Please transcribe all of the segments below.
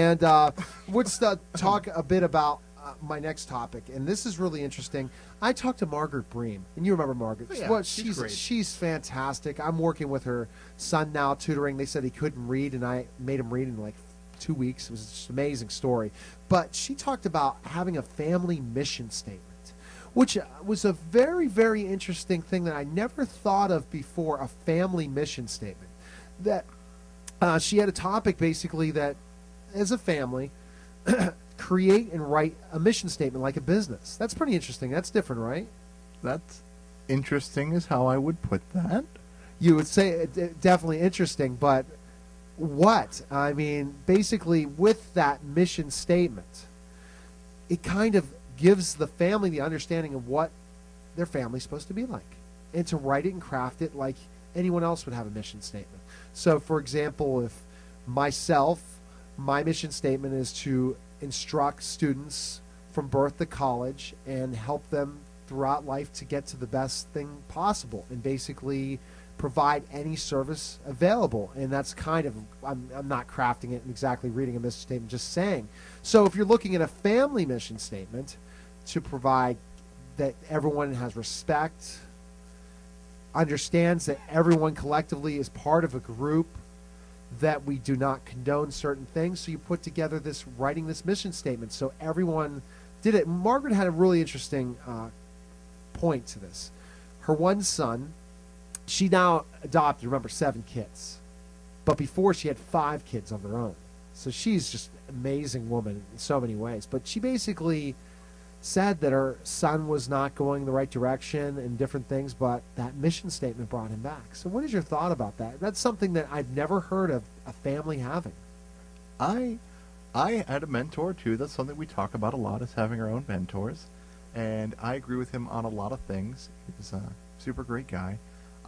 And let's talk a bit about my next topic, and this is really interesting. I talked to Margaret Bream, and you remember Margaret. Oh, yeah, well, she's great. she's fantastic. I'm working with her son now, tutoring. They said he couldn't read, and I made him read in like 2 weeks. It was just an amazing story. But she talked about having a family mission statement, which was a very, very interesting thing that I never thought of before, a family mission statement. That she had a topic basically that, as a family, create and write a mission statement like a business. That's pretty interesting. That's different, right? That's interesting is how I would put that. You would say definitely interesting, but what? I mean, basically, with that mission statement, it kind of gives the family the understanding of what their family's supposed to be like, and to write it and craft it like anyone else would have a mission statement. So, for example, if my mission statement is to instruct students from birth to college and help them throughout life to get to the best thing possible, and basically provide any service available. And that's kind of, I'm not crafting it and exactly reading a mission statement, just saying. So if you're looking at a family mission statement, to provide that everyone has respect, understands that everyone collectively is part of a group, that we do not condone certain things. So you put together writing this mission statement so everyone did it. Margaret had a really interesting point to this. Her one son, she now adopted, remember, 7 kids. But before, she had 5 kids of her own. So she's just an amazing woman in so many ways. But she basically said that her son was not going the right direction and different things, but that mission statement brought him back. So what is your thought about that? That's something that I've never heard of a family having. I had a mentor too. That's something we talk about a lot, is having our own mentors. And I agree with him on a lot of things. He's a super great guy.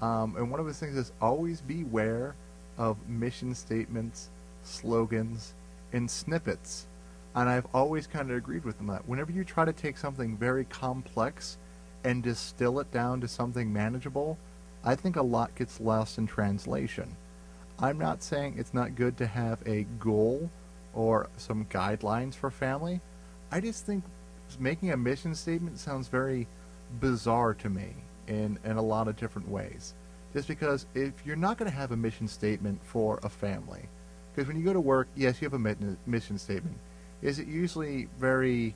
And one of his things is always beware of mission statements, slogans, and snippets. And I've always kind of agreed with him that whenever you try to take something very complex and distill it down to something manageable, I think a lot gets lost in translation. I'm not saying it's not good to have a goal or some guidelines for family. I just think making a mission statement sounds very bizarre to me in a lot of different ways. Just because if you're not going to have a mission statement for a family, because when you go to work, yes, you have a mission statement. Is it usually very,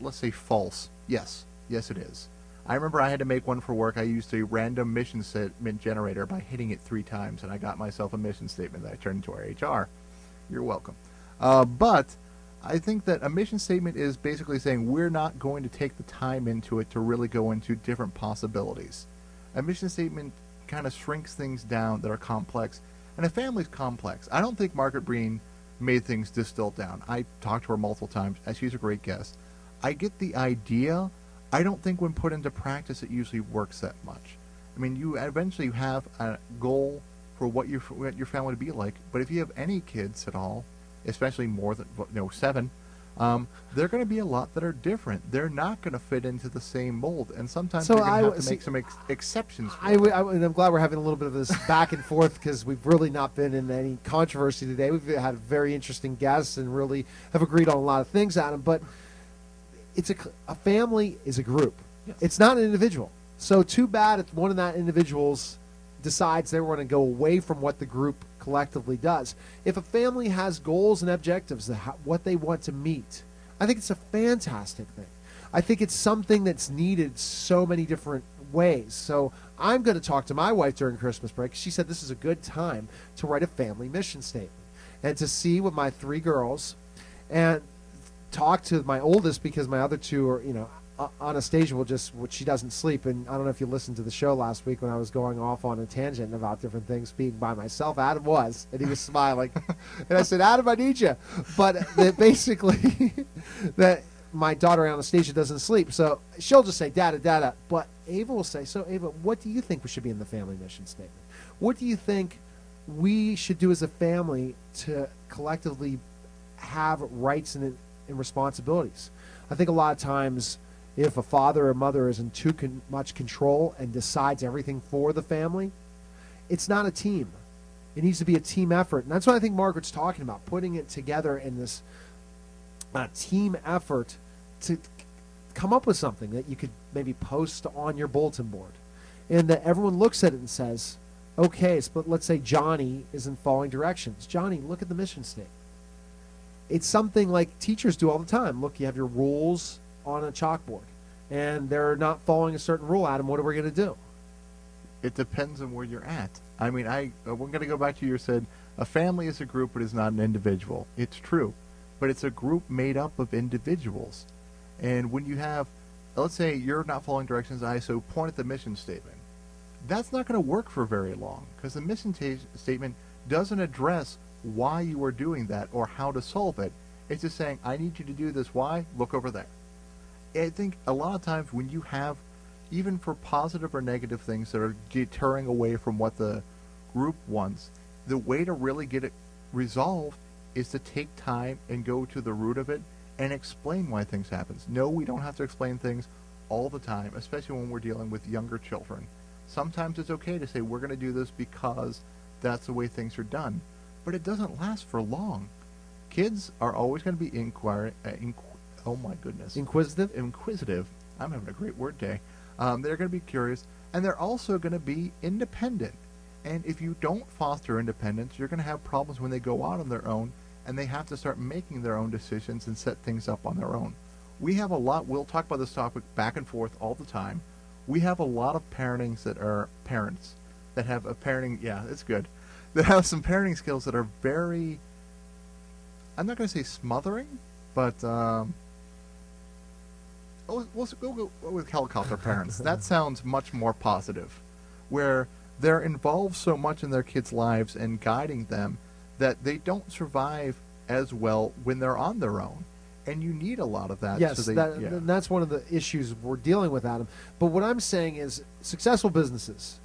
let's say, false? Yes. Yes, it is. I remember I had to make one for work. I used a random mission statement generator by hitting it 3 times, and I got myself a mission statement that I turned into our HR. You're welcome. But I think that a mission statement is basically saying we're not going to take the time into it to really go into different possibilities. A mission statement kind of shrinks things down that are complex, and a family's complex. I don't think Margaret Breen made things distilled down. I talked to her multiple times, and she's a great guest. I get the idea. I don't think when put into practice it usually works that much. I mean, you eventually have a goal for what your family to be like, but if you have any kids at all, especially more than 7, there are going to be a lot that are different. They're not going to fit into the same mold, and sometimes you're going to have to make some exceptions. And I'm glad we're having a little bit of this back and forth, because we've really not been in any controversy today. We've had very interesting guests and really have agreed on a lot of things, Adam. But it's a family is a group. Yes. It's not an individual. So too bad if one of that individuals decides they want to go away from what the group collectively does. If a family has goals and objectives, what they want to meet, I think it's a fantastic thing. I think it's something that's needed so many different ways. So I'm going to talk to my wife during Christmas break. She said this is a good time to write a family mission statement and to see with my 3 girls and talk to my oldest, because my other 2 are, Anastasia she doesn't sleep. And I don't know if you listened to the show last week when I was going off on a tangent about different things being by myself. Adam was, and he was smiling. And I said, Adam, I need you. But basically, that my daughter Anastasia doesn't sleep. So she'll just say, Dada, Dada. But Ava will say, so Ava, what do you think we should be in the family mission statement? What do you think we should do as a family to collectively have rights and responsibilities? I think a lot of times, if a father or mother is in too much control and decides everything for the family, it's not a team. It needs to be a team effort. And that's what I think Margaret's talking about, putting it together in this team effort to come up with something that you could maybe post on your bulletin board. And that everyone looks at it and says, okay, but let's say Johnny isn't following directions. Johnny, look at the mission statement. It's something like teachers do all the time. Look, you have your rules on a chalkboard, and they're not following a certain rule, Adam. What are we going to do? It depends on where you're at. I mean, we're going to go back to you said, a family is a group, but is not an individual. It's true. But it's a group made up of individuals. And when you have, let's say you're not following directions, so point at the mission statement. That's not going to work for very long, because the mission statement doesn't address why you are doing that or how to solve it. It's just saying, I need you to do this. Why? Look over there. I think a lot of times when you have, even for positive or negative things that are deterring away from what the group wants, the way to really get it resolved is to take time and go to the root of it and explain why things happen. No, we don't have to explain things all the time, especially when we're dealing with younger children. Sometimes it's okay to say, we're going to do this because that's the way things are done. But it doesn't last for long. Kids are always going to be inquisitive. I'm having a great word day. They're going to be curious, and they're also going to be independent. And if you don't foster independence, you're going to have problems when they go out on their own, and they have to start making their own decisions and set things up on their own. We have a lot, we'll talk about this topic back and forth all the time. We have a lot of parents that have a parenting, it's good, that have some parenting skills that are very, I'm not going to say smothering, but we'll go with helicopter parents. That sounds much more positive, where they're involved so much in their kids' lives and guiding them that they don't survive as well when they're on their own. And you need a lot of that. Yes, and that's one of the issues we're dealing with, Adam. But what I'm saying is successful businesses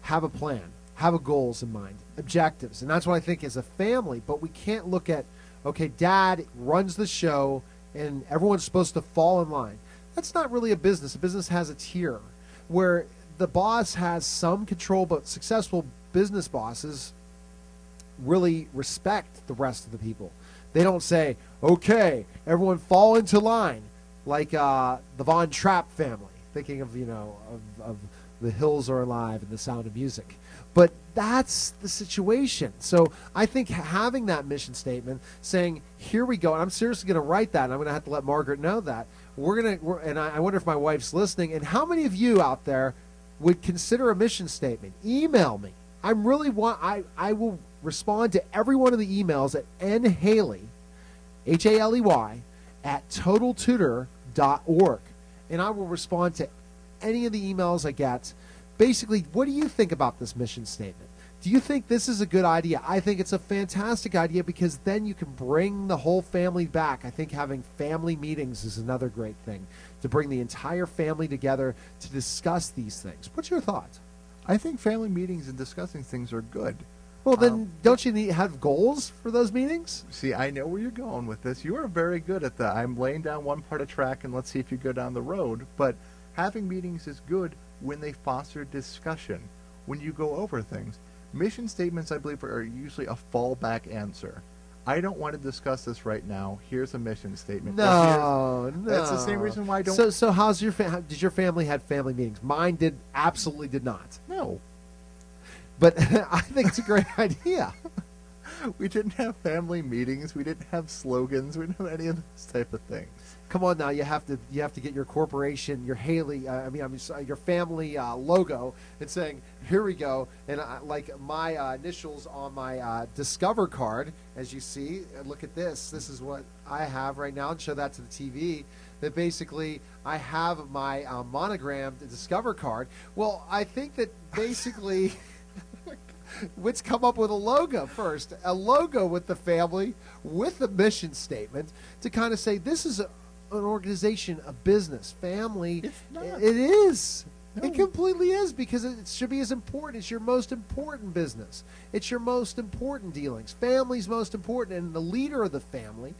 have a plan, have goals in mind, objectives. And that's what I think is a family. But we can't look at, okay, dad runs the show and everyone's supposed to fall in line. That's not really a business. A business has a tier where the boss has some control, but successful business bosses really respect the rest of the people. They don't say, okay, everyone fall into line, like the Von Trapp family, thinking of, of The Hills Are Alive and The Sound of Music. But that's the situation. So I think having that mission statement saying, here we go, and I'm seriously going to write that, and I'm going to have to let Margaret know that. And I wonder if my wife's listening, and how many of you out there would consider a mission statement? Email me. I will respond to every one of the emails at nhaley, Haley, at totaltutor.org. And I will respond to any of the emails I get. Basically, what do you think about this mission statement? Do you think this is a good idea? I think it's a fantastic idea because then you can bring the whole family back. I think having family meetings is another great thing, to bring the entire family together to discuss these things. What's your thought? I think family meetings and discussing things are good. Well, then don't you have goals for those meetings? See, I know where you're going with this. You are very good at that. I'm laying down one part of track and let's see if you go down the road. But having meetings is good when they foster discussion, when you go over things. Mission statements, I believe, are usually a fallback answer. I don't want to discuss this right now. Here's a mission statement. No. That's the same reason why I don't. So how's did your family have family meetings? Mine absolutely did not. No. But I think it's a great idea. We didn't have family meetings. We didn't have slogans. We didn't have any of those type of things. Come on now, you have to get your corporation, your Haley, your family logo, and saying, here we go, and like my initials on my Discover card, as you see. Look at this. This is what I have right now, and show that to the TV. That basically I have my monogrammed Discover card. Well, I think that basically. Let's come up with a logo first. A logo with the family, with the mission statement, to kind of say this is an organization, a business, family. It's not. It is. No. It completely is, because it should be as important. It's your most important business. It's your most important dealings. Family's most important, and the leader of the family,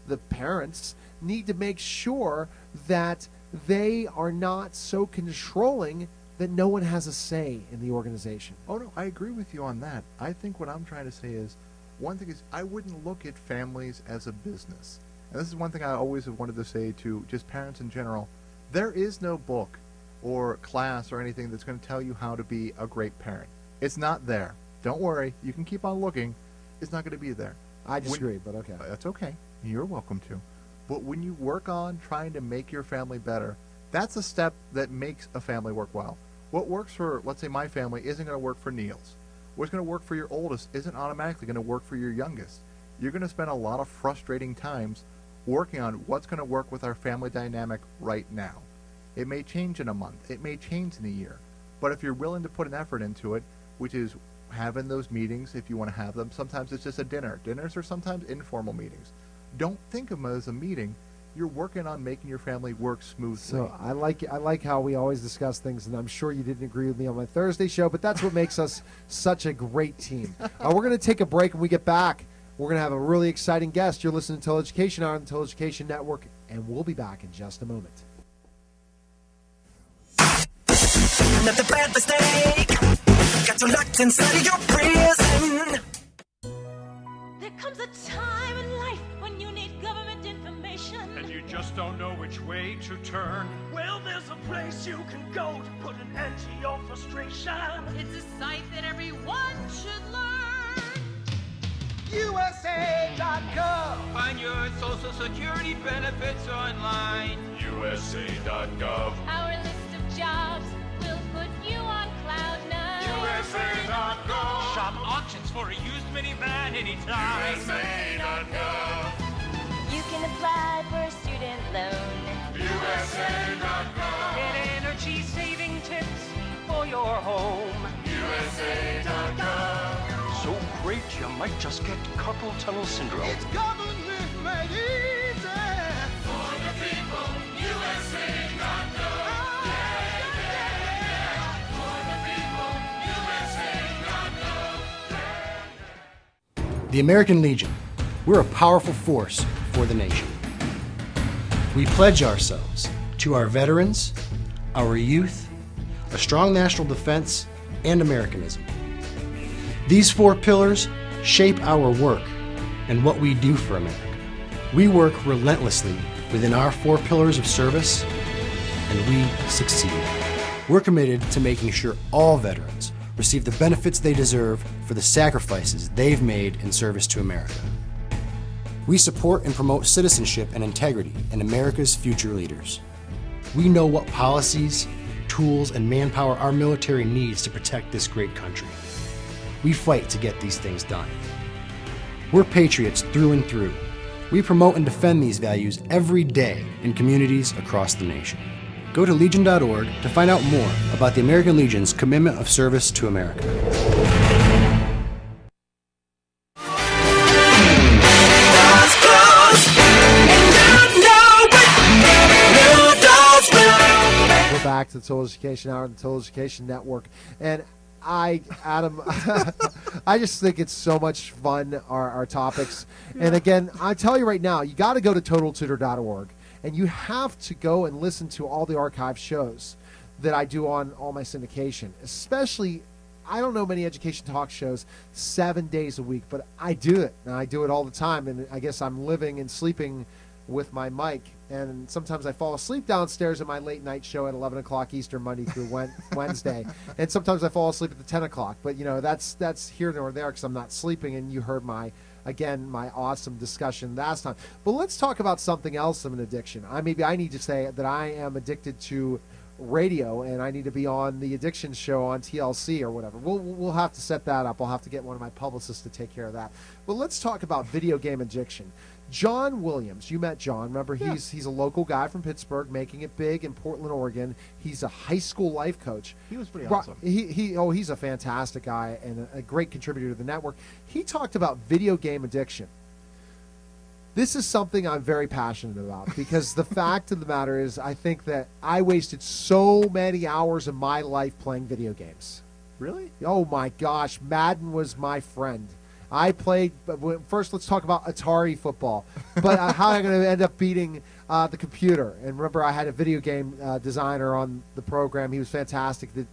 the parents, need to make sure that they are not so controlling that no one has a say in the organization. Oh, no, I agree with you on that. I think what I'm trying to say is, one thing is, I wouldn't look at families as a business. And this is one thing I always have wanted to say to just parents in general. There is no book or class or anything that's going to tell you how to be a great parent. It's not there. Don't worry. You can keep on looking. It's not going to be there. I disagree, but okay. That's okay. You're welcome to. But when you work on trying to make your family better, that's a step that makes a family work well. What works for, let's say, my family isn't going to work for Neil's. What's going to work for your oldest isn't automatically going to work for your youngest. You're going to spend a lot of frustrating times working on what's going to work with our family dynamic right now. It may change in a month. It may change in a year. But if you're willing to put an effort into it, which is having those meetings if you want to have them. Sometimes it's just a dinner. Dinners are sometimes informal meetings. Don't think of them as a meeting. You're working on making your family work smoothly. So I like how we always discuss things, and I'm sure you didn't agree with me on my Thursday show, but that's what makes us such a great team. We're going to take a break. When we get back, we're going to have a really exciting guest. You're listening to Education on the Education Network, and we'll be back in just a moment. Not a bad mistake. Got you locked inside of your prison. There comes a time in life when you need government information. And you just don't know which way to turn. Well, there's a place you can go to put an end to your frustration. It's a site that everyone should learn. USA.gov. Find your Social Security benefits online. USA.gov. Our list of jobs will put you on cloud nine. USA.gov. Shop auctions for a used minivan anytime. USA.gov. You can apply for a student loan. USA.gov. Get energy saving tips for your home. USA.gov. So great you might just get carpal tunnel syndrome. It's government made easy. For the people, USA.gov. The American Legion. We're a powerful force for the nation. We pledge ourselves to our veterans, our youth, a strong national defense, and Americanism. These 4 pillars shape our work and what we do for America. We work relentlessly within our 4 pillars of service, and we succeed. We're committed to making sure all veterans receive the benefits they deserve for the sacrifices they've made in service to America. We support and promote citizenship and integrity in America's future leaders. We know what policies, tools, and manpower our military needs to protect this great country. We fight to get these things done. We're patriots through and through. We promote and defend these values every day in communities across the nation. Go to Legion.org to find out more about the American Legion's commitment of service to America. We're back to the Total Education Hour and the Total Education Network. And Adam, I just think it's so much fun, our topics. Yeah. And again, I tell you right now, you got to go to TotalTutor.org. And you have to go and listen to all the archive shows that I do on all my syndication. Especially, I don't know many education talk shows 7 days a week, but I do it. And I do it all the time. And I guess I'm living and sleeping with my mic. And sometimes I fall asleep downstairs at my late night show at 11 o'clock Eastern, Monday through Wednesday. And sometimes I fall asleep at the 10 o'clock. But, you know, that's here nor there because I'm not sleeping. And you heard my awesome discussion last time. But let's talk about something else of an addiction. Maybe I need to say that I am addicted to radio, and I need to be on the addiction show on TLC or whatever. We'll have to set that up. I'll have to get one of my publicists to take care of that. But let's talk about video game addiction. John Williams, you met John. Remember, he's a local guy from Pittsburgh, making it big in Portland, Oregon. He's a high school life coach. He was pretty awesome. He's a fantastic guy and a great contributor to the network. He talked about video game addiction. This is something I'm very passionate about because the fact of the matter is I think that I wasted so many hours of my life playing video games. Really? Oh, my gosh. Madden was my friend. I played, first let's talk about Atari football. But how am I going to end up beating The computer. And remember, I had a video game designer on the program. He was fantastic. That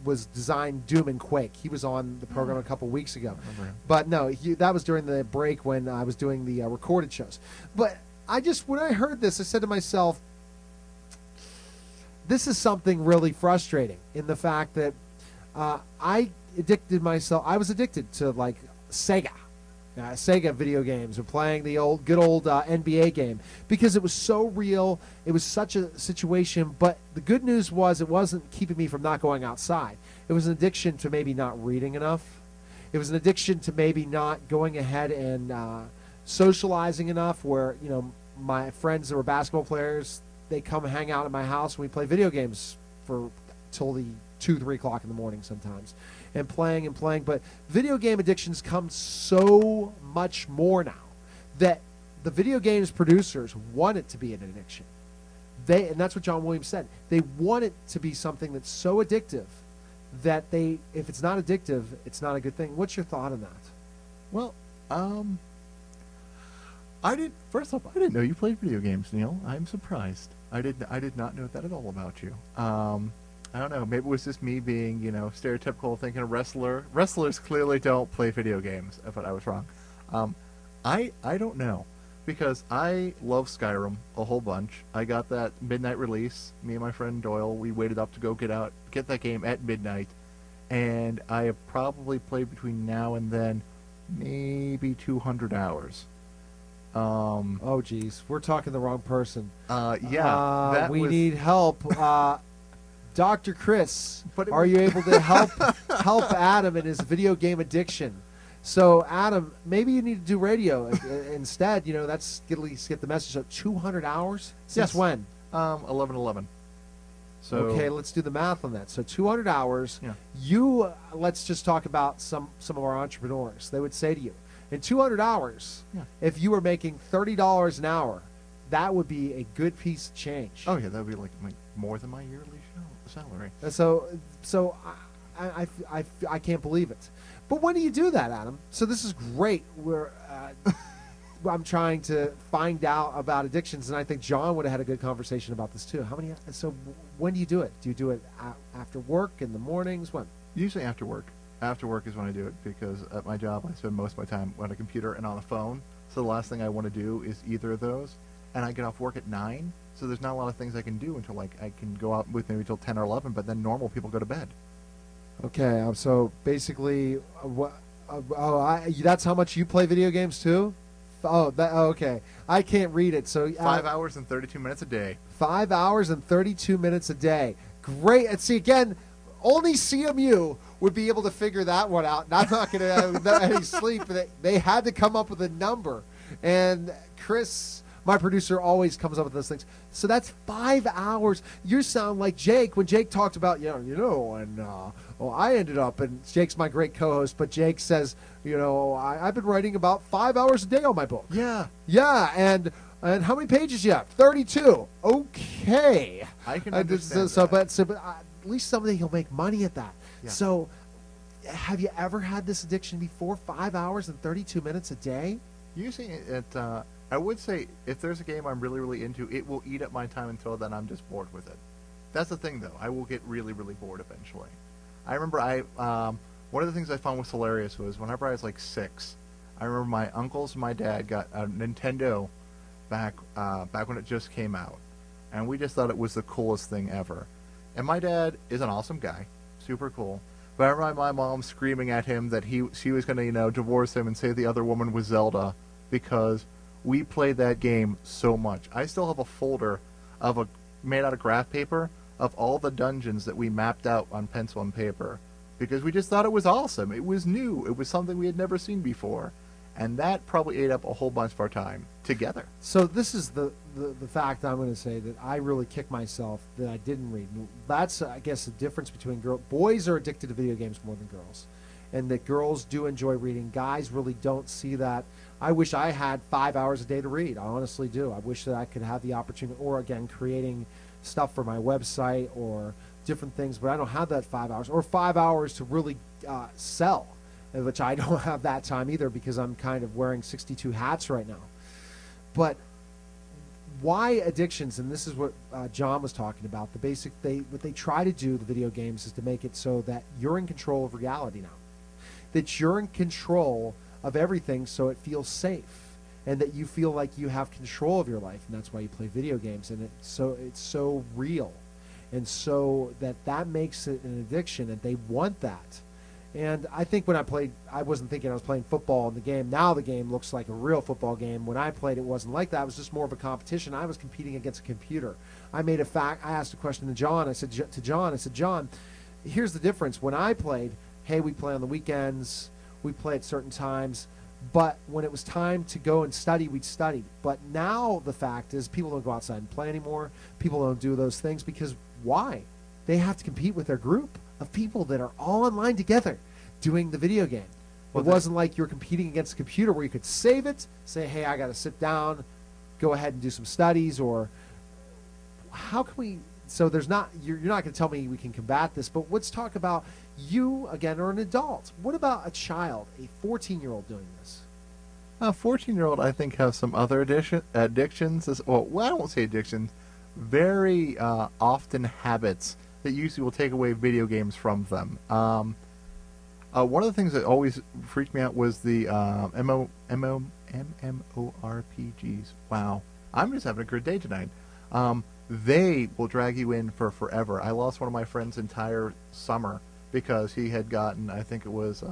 was designed Doom and Quake. He was on the program a couple weeks ago. But no, that was during the break when I was doing the recorded shows. But when I heard this, I said to myself, this is something really frustrating in the fact that I was addicted to like Sega video games or playing the good old NBA game because it was so real. It was such a situation. But the good news was it wasn't keeping me from not going outside. It was an addiction to maybe not reading enough. It was an addiction to maybe not going ahead and socializing enough where, my friends that were basketball players, they come hang out at my house and we play video games till the 2-3 o'clock in the morning sometimes, and playing. But video game addictions come so much more now that the video games producers want it to be an addiction. And that's what John Williams said. They want it to be something that's so addictive that if it's not addictive, it's not a good thing. What's your thought on that? Well, first off, I didn't know you played video games, Neil. I'm surprised. I did not know that at all about you. I don't know. Maybe it was just me being, stereotypical, thinking a wrestler. Wrestlers clearly don't play video games, but I was wrong. I don't know, because I love Skyrim a whole bunch. I got that midnight release. Me and my friend Doyle, we waited up to go get that game at midnight, and I have probably played between now and then maybe 200 hours. Oh, geez. We're talking the wrong person. Yeah. We need help. Dr. Chris, But are you able to help Adam in his video game addiction? So, Adam, maybe you need to do radio instead. That's at least get the message. So 200 hours? Since Yes. when? 11/11. So Okay, let's do the math on that. So 200 hours. Yeah. Let's just talk about some of our entrepreneurs. They would say to you, in 200 hours, Yeah. if you were making $30 an hour, that would be a good piece of change. Oh yeah, that would be like more than my yearly salary. And so I can't believe it. But when do you do that, Adam? So this is great. I'm trying to find out about addictions, and I think John would have had a good conversation about this too. So when do you do it? Do you do it after work, in the mornings? When? Usually after work. After work is when I do it, because at my job I spend most of my time on a computer and on a phone. So the last thing I want to do is either of those. And I get off work at 9, so there's not a lot of things I can do until I can go out with maybe till 10 or 11. But then normal people go to bed. Okay, so basically, that's how much you play video games too? Okay. I can't read it. So 5 hours and 32 minutes a day. 5 hours and 32 minutes a day. Great. And see, again, only CMU would be able to figure that one out. And I'm not going to have any sleep. They had to come up with a number. And Chris, my producer, always comes up with those things. So that's 5 hours. You sound like Jake when Jake talked about, I ended up, and Jake's my great co-host, but Jake says, I've been writing about 5 hours a day on my book. Yeah. Yeah, and how many pages you have? 32. Okay. I can understand that. But at least someday he'll make money at that. Yeah. So have you ever had this addiction before? 5 hours and 32 minutes a day? Usually I would say if there's a game I'm really, really into, it will eat up my time until then I'm just bored with it. That's the thing, though. I will get really, really bored eventually. I remember one of the things I found was hilarious was whenever I was like 6, I remember my uncles and my dad got a Nintendo back when it just came out. And we just thought it was the coolest thing ever. And my dad is an awesome guy, super cool. But I remember my mom screaming at him that she was going to, divorce him and say the other woman was Zelda because we played that game so much. I still have a folder made out of graph paper of all the dungeons that we mapped out on pencil and paper because we just thought it was awesome. It was new. It was something we had never seen before. And that probably ate up a whole bunch of our time together. So this is the fact I'm going to say that I really kick myself that I didn't read. That's, I guess, the difference between girls. Boys are addicted to video games more than girls. And that girls do enjoy reading. Guys really don't see that. I wish I had 5 hours a day to read. I honestly do. I wish that I could have the opportunity, or again, creating stuff for my website or different things, but I don't have that 5 hours. Or 5 hours to really sell, which I don't have that time either because I'm kind of wearing 62 hats right now. But why addictions, and this is what John was talking about. What they try to do, the video games, is to make it so that you're in control of reality now, that you're in control of everything, so it feels safe, and that you feel like you have control of your life, and that's why you play video games, and it's so real, and so that makes it an addiction, and they want that. And I think when I played, I wasn't thinking I was playing football in the game. Now the game looks like a real football game. When I played, it wasn't like that. It was just more of a competition. I was competing against a computer. I asked a question to John. I said, John, here's the difference. When I played, hey, we play on the weekends. We play at certain times. But when it was time to go and study, we'd study. But now the fact is people don't go outside and play anymore. People don't do those things because why? They have to compete with their group of people that are all online together doing the video game. It wasn't like you're competing against a computer where you could save it, say, hey, I got to sit down, go ahead and do some studies, or how can we, so there's not, you're not going to tell me we can combat this, but let's talk about you, again, are an adult. What about a child, a 14-year-old doing this? A 14-year-old, I think, has some other addictions. Well, I won't say addictions, very often habits that usually will take away video games from them. One of the things that always freaked me out was the MMORPGs. Wow. I'm just having a good day tonight. They will drag you in for forever. I lost one of my friends' entire summer because he had gotten, I think it was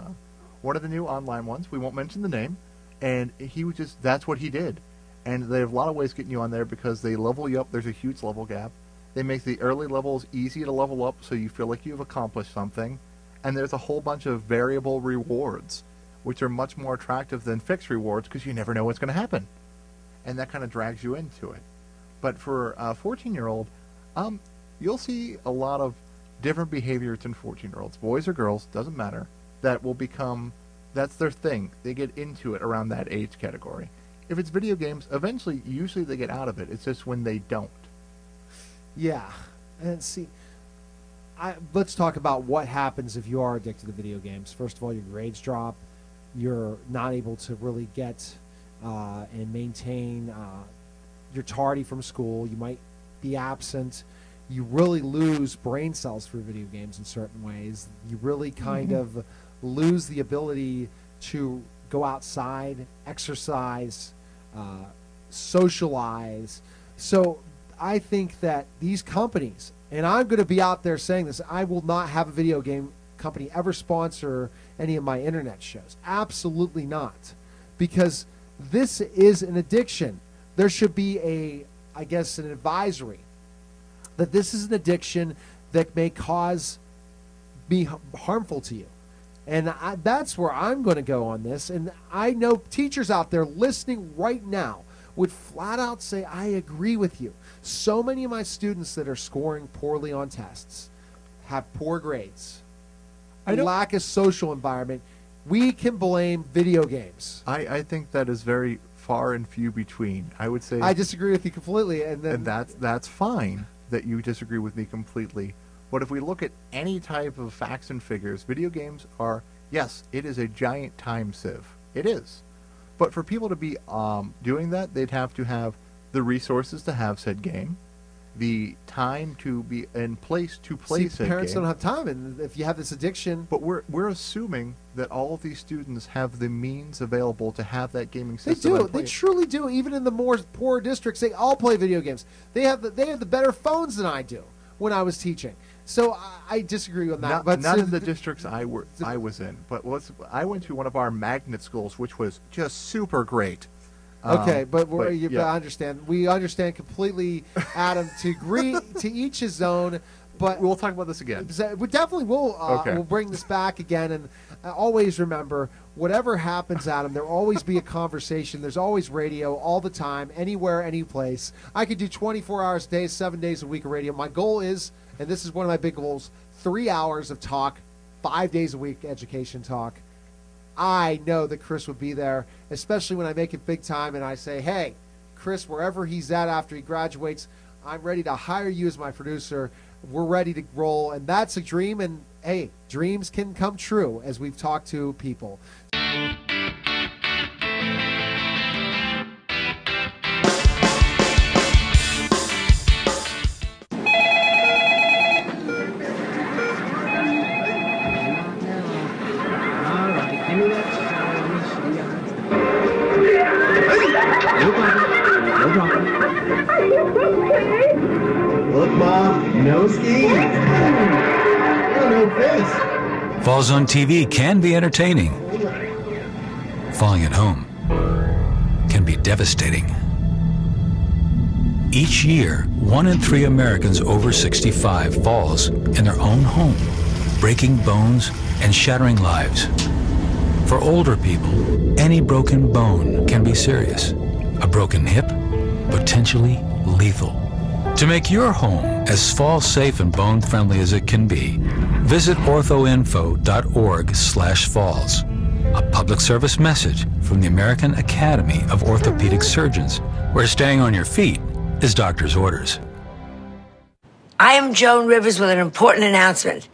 one of the new online ones. We won't mention the name. And he was just, that's what he did. And they have a lot of ways getting you on there because they level you up. There's a huge level gap. They make the early levels easy to level up so you feel like you've accomplished something. And there's a whole bunch of variable rewards, which are much more attractive than fixed rewards because you never know what's going to happen. And that kind of drags you into it. But for a 14-year-old, you'll see a lot of different behaviors in 14-year-olds. Boys or girls, doesn't matter, that will become, that's their thing. They get into it around that age category. If it's video games, eventually, usually they get out of it. It's just when they don't. Yeah, and see, let's talk about what happens if you are addicted to video games. First of all, your grades drop. You're not able to really get and maintain. You're tardy from school. You might be absent. You really lose brain cells for video games in certain ways. You really kind of lose the ability to go outside, exercise, socialize. So I think that these companies, and I'm going to be out there saying this, I will not have a video game company ever sponsor any of my internet shows. Absolutely not. Because this is an addiction. There should be I guess, an advisory that this is an addiction that may be harmful to you. And that's where I'm going to go on this. And I know teachers out there listening right now would flat out say, I agree with you. So many of my students that are scoring poorly on tests have poor grades, lack of social environment. We can blame video games. I think that is very far and few between. I would say I disagree with you completely. And that's fine that you disagree with me completely. But if we look at any type of facts and figures, video games are, yes, it is a giant time sieve. It is. But for people to be doing that, they'd have to have the resources to have said game, the time to be in place to play said game. Parents don't have time, and if you have this addiction... But we're assuming that all of these students have the means available to have that gaming system. They do. They truly do. Even in the more poor districts, they all play video games. They have the better phones than I do when I was teaching. So I disagree on that. Not in the districts I was in, but I went to one of our magnet schools, which was just super great. Okay, but I understand. We understand completely, Adam. To agree to each his own. But we'll talk about this again. We definitely will. Okay. We'll bring this back again, and always remember, whatever happens, Adam, there will always be a conversation. There's always radio all the time, anywhere, any place. I could do 24 hours a day, 7 days a week of radio. My goal is, and this is one of my big goals, 3 hours of talk, 5 days a week education talk. I know that Chris would be there, especially when I make it big time and I say, hey, Chris, wherever he's at after he graduates, I'm ready to hire you as my producer. We're ready to roll, and that's a dream, and hey, dreams can come true as we've talked to people. No skiing? Oh, no fish. Falls on TV can be entertaining. Falling at home can be devastating. Each year, 1 in 3 Americans over 65 falls in their own home, breaking bones and shattering lives. For older people, any broken bone can be serious. A broken hip, potentially lethal. To make your home as fall-safe and bone-friendly as it can be, visit orthoinfo.org/falls. A public service message from the American Academy of Orthopedic Surgeons, where staying on your feet is doctor's orders. I am Joan Rivers with an important announcement.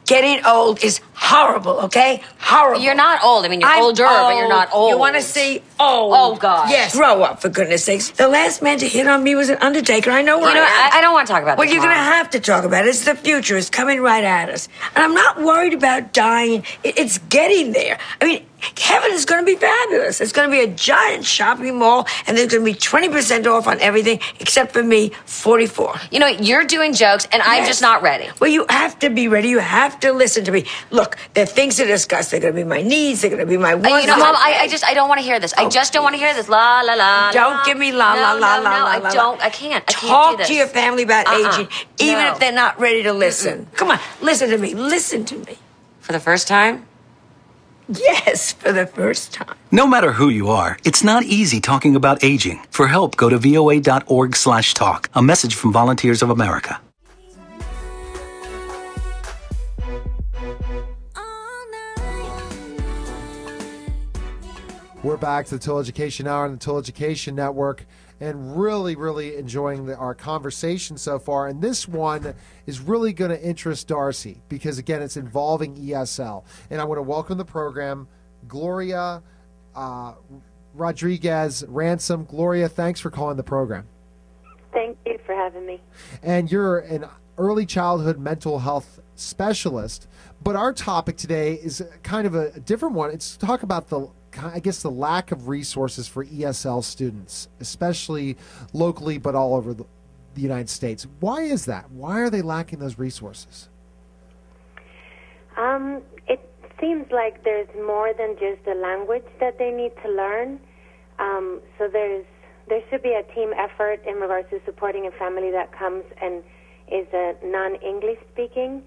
Getting old is horrible, okay? Horrible. You're not old. I mean, you're older, but you're not old. You want to see old? Oh, God. Yes. Grow up, for goodness sakes. The last man to hit on me was an undertaker. I know where I don't want to talk about Well, this, you're going to Mom. have to talk about it. It's the future. It's coming right at us. And I'm not worried about dying. It's getting there. I mean, heaven is going to be fabulous. It's going to be a giant shopping mall, and there's going to be 20% off on everything except for me, 44. You know, you're doing jokes, and I'm just not ready. Well, you have to be ready. You have to listen to me. Look, there are things to discuss. They're going to be my needs. They're going to be my wants. You know, Mom, I don't want to hear this. I just don't want to hear this. La, la, la, Don't la. give me la, la, la, la, la, I la. don't. I can't. I can't do Talk this. to your family about aging, even No. if they're not ready to listen. Come on, listen to me. Listen to me. For the first time? Yes, for the first time. No matter who you are, it's not easy talking about aging. For help, go to voa.org/talk. A message from Volunteers of America. We're back to the Total Education Hour on the Total Education Network, and really enjoying our conversation so far. And this one is really going to interest Darcy because, again, it's involving ESL. And I want to welcome the program Gloria Rodriguez Ransom. Gloria, thanks for calling the program. Thank you for having me. And you're an early childhood mental health specialist, but our topic today is kind of a different one. It's to talk about the lack of resources for ESL students, especially locally, but all over the United States. Why is that? Why are they lacking those resources? It seems like there's more than just the language that they need to learn. So there should be a team effort in regards to supporting a family that comes and is non-English speaking.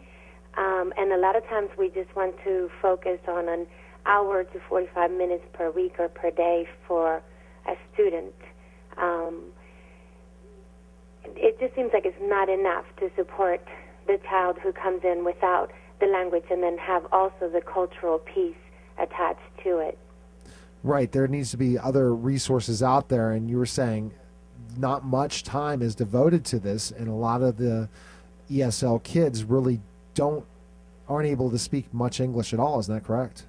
And a lot of times we just want to focus on an hour to 45 minutes per week or per day for a student. It just seems like it's not enough to support the child who comes in without the language and then have also the cultural piece attached to it. Right. There needs to be other resources out there, and you were saying not much time is devoted to this, and a lot of the ESL kids really aren't able to speak much English at all. Isn't that correct?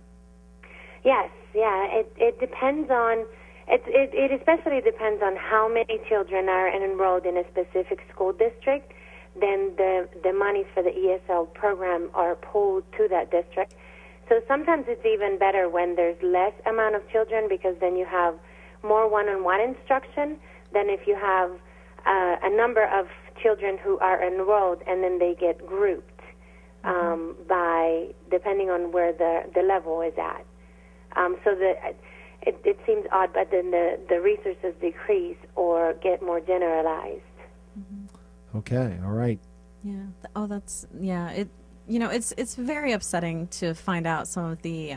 Yes, yeah. It depends on, it especially depends on how many children are enrolled in a specific school district. Then the monies for the ESL program are pulled to that district. So sometimes it's even better when there's less amount of children because then you have more one-on-one instruction than if you have a number of children who are enrolled and then they get grouped by depending on where the level is at. So it seems odd, but then the resources decrease or get more generalized. Okay, all right. Yeah. Oh, that's It it's very upsetting to find out some of the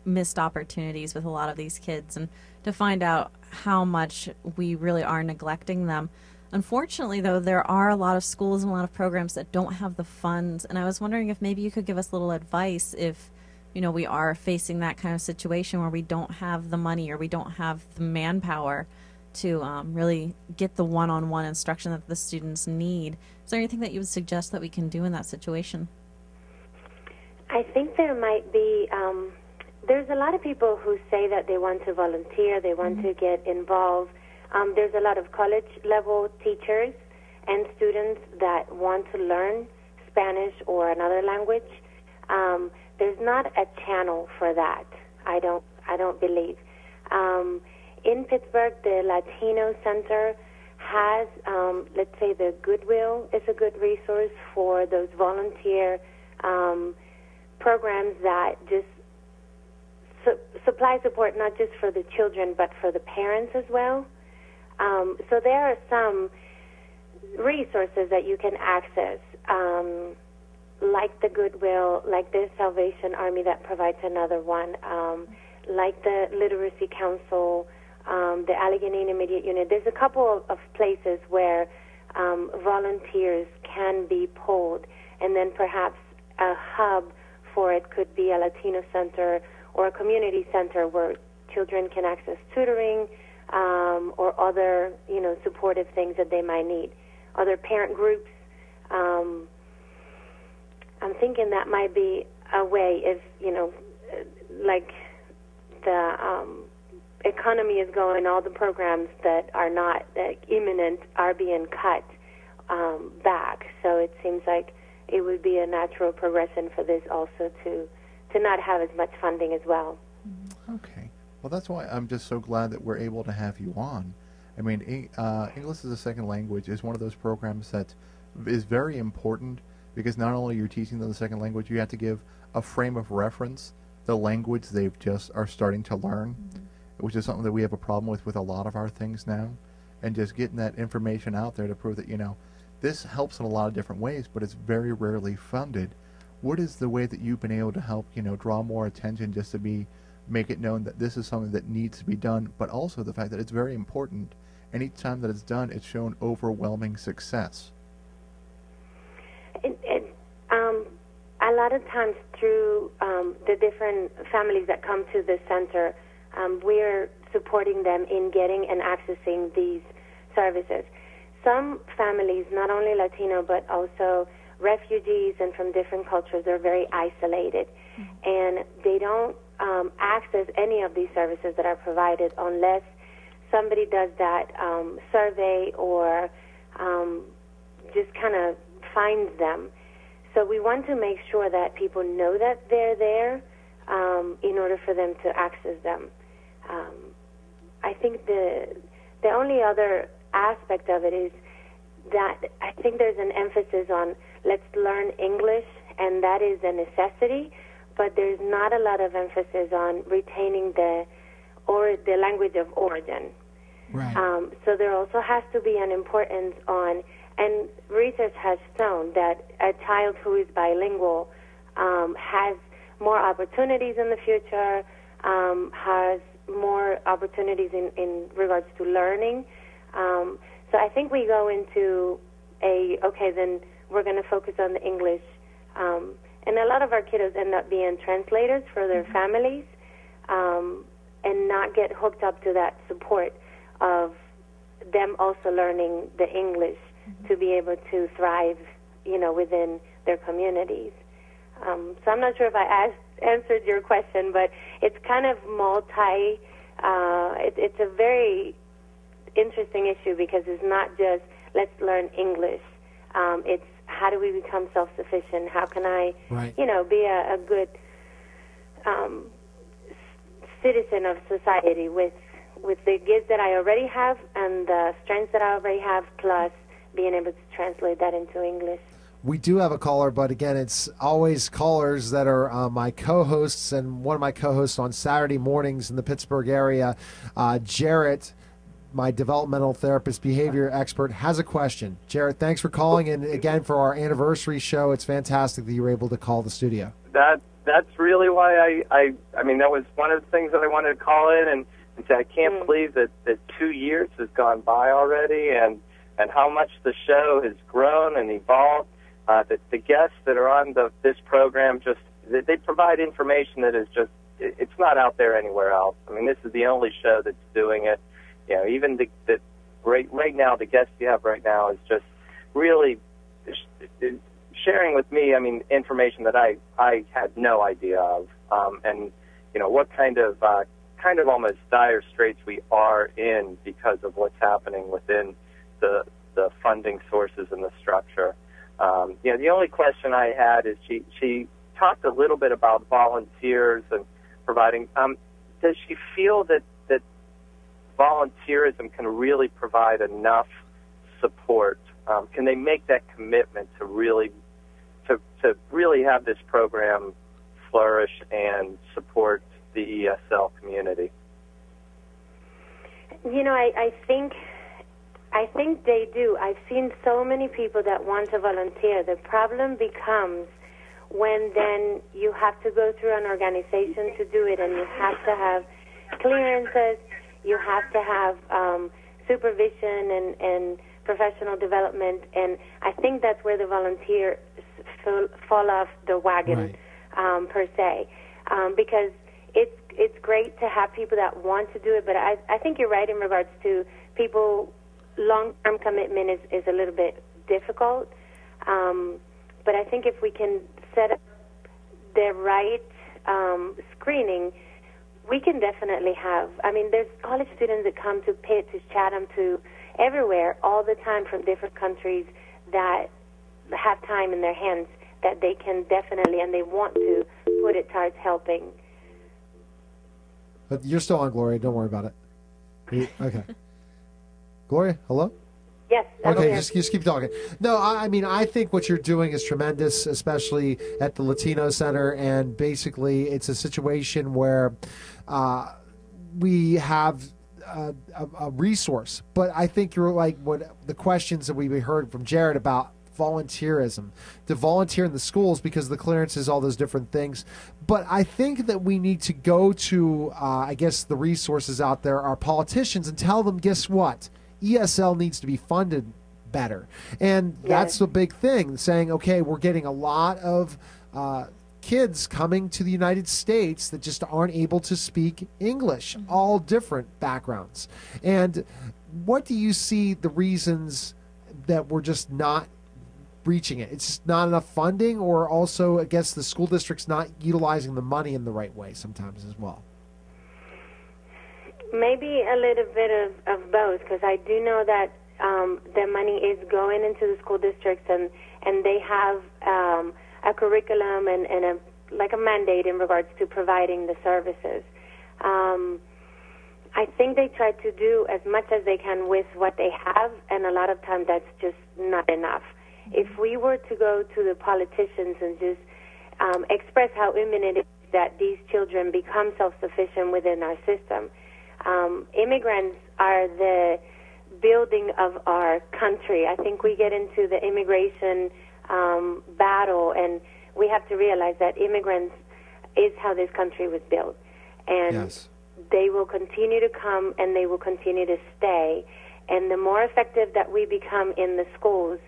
missed opportunities with a lot of these kids, and to find out how much we really are neglecting them. Unfortunately, though, there are a lot of schools and a lot of programs that don't have the funds, and I was wondering if maybe you could give us a little advice if we are facing that kind of situation where we don't have the money or we don't have the manpower to really get the one-on-one instruction that the students need. Is there anything that you would suggest that we can do in that situation? I think there might be, there's a lot of people who say that they want to volunteer, they want to get involved. There's a lot of college-level teachers and students that want to learn Spanish or another language. There's not a channel for that, I don't believe. In Pittsburgh, the Latino Center has, let's say, the Goodwill is a good resource for those volunteer programs that just supply support not just for the children but for the parents as well. So there are some resources that you can access, like the Goodwill, like the Salvation Army that provides another one, like the Literacy Council, the Allegheny Intermediate Unit. There's a couple of places where volunteers can be pulled, and then perhaps a hub for it could be a Latino center or a community center where children can access tutoring or other, supportive things that they might need. Other parent groups. I'm thinking that might be a way if, like the economy is going, all the programs that are not imminent are being cut back. So it seems like it would be a natural progression for this also to not have as much funding as well. Okay. Well, that's why I'm just so glad that we're able to have you on. I mean, English as a Second Language is one of those programs that is very important because not only you're teaching them the second language, you have to give a frame of reference, the language they've just are starting to learn, which is something that we have a problem with a lot of our things now, and just getting that information out there to prove that, this helps in a lot of different ways, but it's very rarely funded. What is the way that you've been able to help, draw more attention just to make it known that this is something that needs to be done, but also the fact that it's very important, and each time that it's done, it's shown overwhelming success? A lot of times through the different families that come to the center, we're supporting them in getting and accessing these services. Some families, not only Latino, but also refugees and from different cultures, are very isolated, and they don't access any of these services that are provided unless somebody does that survey or just kind of finds them. So we want to make sure that people know that they're there in order for them to access them. I think the only other aspect of it is that I think there's an emphasis on let's learn English, and that is a necessity, but there's not a lot of emphasis on retaining the language of origin. Right. So there also has to be an importance on, and research has shown that a child who is bilingual has more opportunities in the future, has more opportunities in regards to learning. So I think we go into then we're going to focus on the English. And a lot of our kiddos end up being translators for their families and not get hooked up to that support of them also learning the English to be able to thrive, within their communities. So I'm not sure if I answered your question, but it's kind of it's a very interesting issue because it's not just let's learn English. It's how do we become self-sufficient? How can I, be a good citizen of society with the gifts that I already have and the strengths that I already have, plus being able to translate that into English. We do have a caller, but again, it's always callers that are my co-hosts, and one of my co-hosts on Saturday mornings in the Pittsburgh area, Jarrett, my developmental therapist, behavior expert, has a question. Jarrett, thanks for calling, and again, for our anniversary show, it's fantastic that you were able to call the studio. That's really why I mean, that was one of the things that I wanted to call in and say I can't believe that 2 years has gone by already, and how much the show has grown and evolved. The guests that are on this program, they provide information that is just, it's not out there anywhere else. I mean, this is the only show that's doing it. Even right now, the guest you have right now is just really sharing with me, information that I had no idea of. And, what kind of almost dire straits we are in because of what's happening within the funding sources and the structure. The only question I had is she talked a little bit about volunteers and providing. Does she feel that volunteerism can really provide enough support? Can they make that commitment to really have this program flourish and support the ESL community? You know, I think they do. I've seen so many people that want to volunteer. The problem becomes when then you have to go through an organization to do it, and you have to have clearances, you have to have supervision and professional development, and I think that's where the volunteers fall off the wagon, per se, because it's great to have people that want to do it, but I think you're right in regards to people. Long-term commitment is a little bit difficult, but I think if we can set up the right screening, we can definitely have. I mean, there's college students that come to Pitt, to Chatham, to everywhere all the time from different countries that have time in their hands that they can definitely, and they want to put it towards helping. But you're still on, Gloria. Don't worry about it. Okay. Gloria, hello? Yes. Okay, just keep talking. No, I mean, I think what you're doing is tremendous, especially at the Latino Center, and basically it's a situation where we have a resource. But I think you're like what the questions that we heard from Jared about volunteerism, to volunteer in the schools because of the clearances, all those different things. But I think that we need to go to, I guess, the resources out there, our politicians, and tell them, guess what? ESL needs to be funded better. And that's the big thing, saying, okay, we're getting a lot of kids coming to the United States that just aren't able to speak English, all different backgrounds. And what do you see the reasons that we're just not reaching it? It's just not enough funding, or also, I guess, the school district's not utilizing the money in the right way sometimes as well? Maybe a little bit of both, because I do know that the money is going into the school districts, and they have a curriculum and a mandate in regards to providing the services. I think they try to do as much as they can with what they have, and a lot of times that's just not enough. If we were to go to the politicians and just express how imminent it is that these children become self-sufficient within our system, immigrants are the building of our country. I think we get into the immigration battle, and we have to realize that immigrants is how this country was built. And they will continue to come, and they will continue to stay. And the more effective that we become in the schools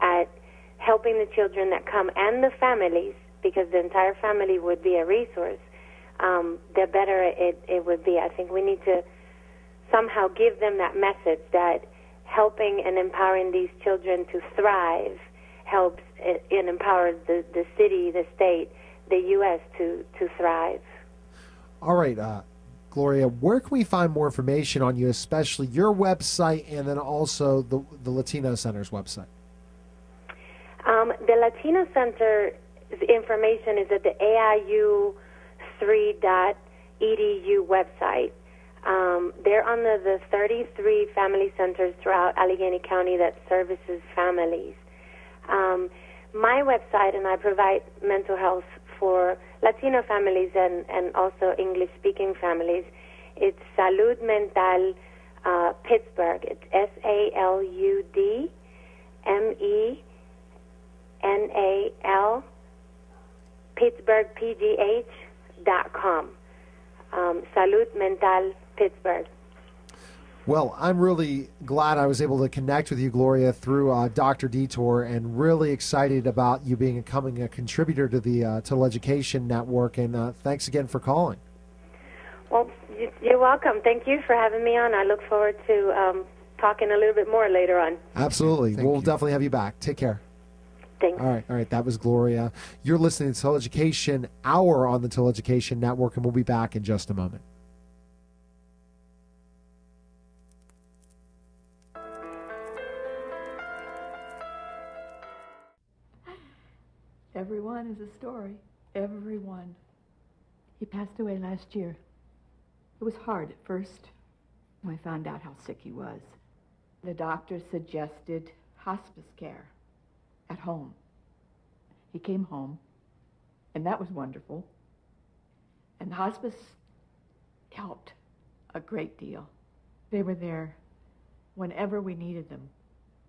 at helping the children that come and the families, because the entire family would be a resource, the better it would be. I think we need to somehow give them that message that helping and empowering these children to thrive helps and empowers the city, the state, the U.S. to thrive. All right, Gloria, where can we find more information on you, especially your website and then also the Latino Center's website? The Latino Center's information is at the AIU3.edu website. They're on the 33 family centers throughout Allegheny County that services families. My website, and I provide mental health for Latino families and also English-speaking families, it's Salud Mental Pittsburgh. It's SALUDMENAL PittsburghPGH.com. Salud Mental Pittsburgh. Well, I'm really glad I was able to connect with you, Gloria, through Dr. Detour, and really excited about you becoming a contributor to the Total Education Network. And thanks again for calling. Well, you're welcome. Thank you for having me on. I look forward to talking a little bit more later on. Absolutely. We'll definitely have you back. Take care. Thanks. All right. That was Gloria. You're listening to Total Education Hour on the Total Education Network, and we'll be back in just a moment. Everyone is a story. Everyone. He passed away last year. It was hard at first when I found out how sick he was. The doctor suggested hospice care at home. He came home, and that was wonderful. And hospice helped a great deal. They were there whenever we needed them.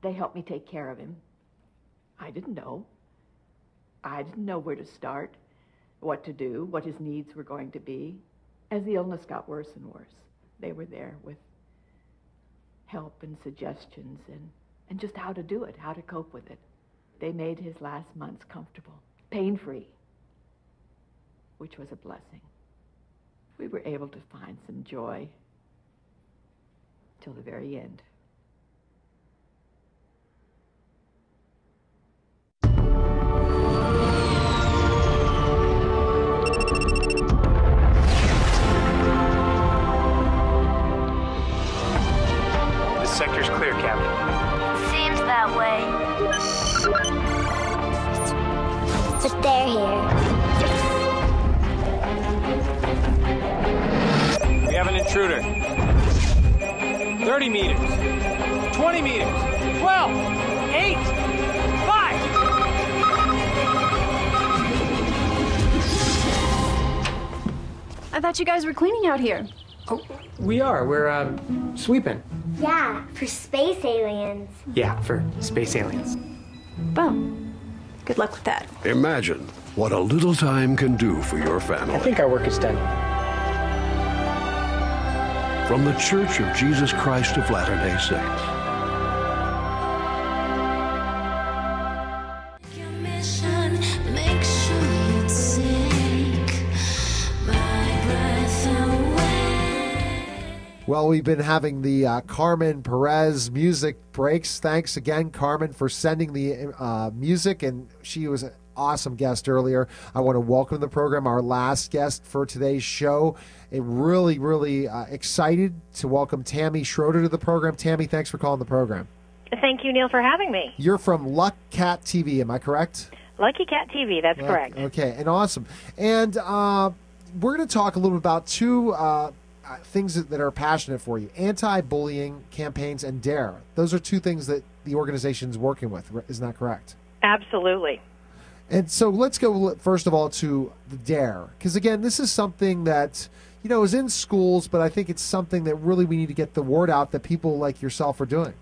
They helped me take care of him. I didn't know. I didn't know where to start, what to do, what his needs were going to be. As the illness got worse and worse, they were there with help and suggestions and just how to do it, how to cope with it. They made his last months comfortable, pain-free, which was a blessing. We were able to find some joy till the very end. This sector's clear, Captain. Seems that way. But they're here. We have an intruder. 30 meters. 20 meters. 12. 8. 5. I thought you guys were cleaning out here. Oh, we are. We're, sweeping. Yeah, for space aliens. Yeah, for space aliens. Boom. Good luck with that. Imagine what a little time can do for your family. I think our work is done. From the Church of Jesus Christ of Latter-day Saints. Well, we've been having the Carmen Perez music breaks. Thanks again, Carmen, for sending the music, and she was an awesome guest earlier. I want to welcome to the program our last guest for today's show. And really, really excited to welcome Tammy Schroeder to the program. Tammy, thanks for calling the program. Thank you, Neil, for having me. You're from Luck Cat TV, am I correct? Lucky Cat TV, that's correct. Okay, and awesome. And we're going to talk a little bit about two things that are passionate for you: anti-bullying campaigns and DARE. Those are two things that the organization is working with. Isn't that correct? Absolutely. And so let's go first of all to the DARE, because again, this is something that is in schools, but I think it's something that really we need to get the word out that people like yourself are doing.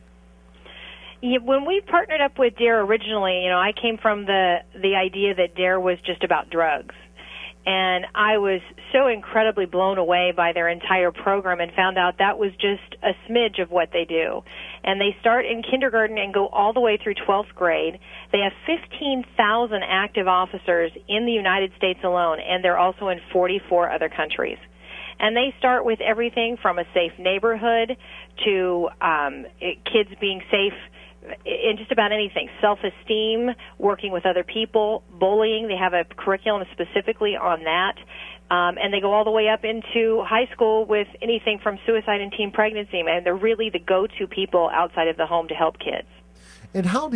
Yeah, when we partnered up with DARE originally, I came from the idea that DARE was just about drugs. And I was so incredibly blown away by their entire program and found out that was just a smidge of what they do. And they start in kindergarten and go all the way through 12th grade. They have 15,000 active officers in the United States alone, and they're also in 44 other countries. And they start with everything from a safe neighborhood to kids being safe in just about anything. Self-esteem, working with other people, bullying. They have a curriculum specifically on that. And they go all the way up into high school with anything from suicide and teen pregnancy. And they're really the go-to people outside of the home to help kids. And how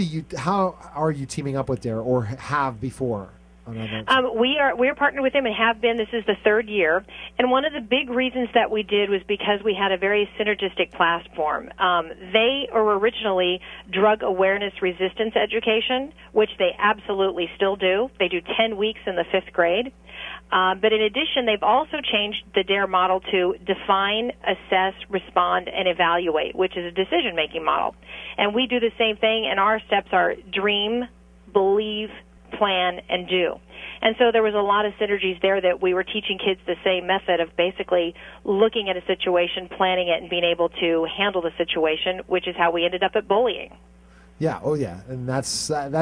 are you teaming up with DARE, or have before? We're partnered with them and have been. This is the third year. And one of the big reasons that we did was because we had a very synergistic platform. They are originally drug awareness resistance education, which they absolutely still do. They do 10 weeks in the 5th grade. But in addition, they've also changed the DARE model to define, assess, respond, and evaluate, which is a decision-making model. And we do the same thing, and our steps are dream, believe, plan, and do. And so there was a lot of synergies there that we were teaching kids the same method of basically looking at a situation, planning it, and being able to handle the situation, which is how we ended up at bullying. Yeah, oh yeah, and that's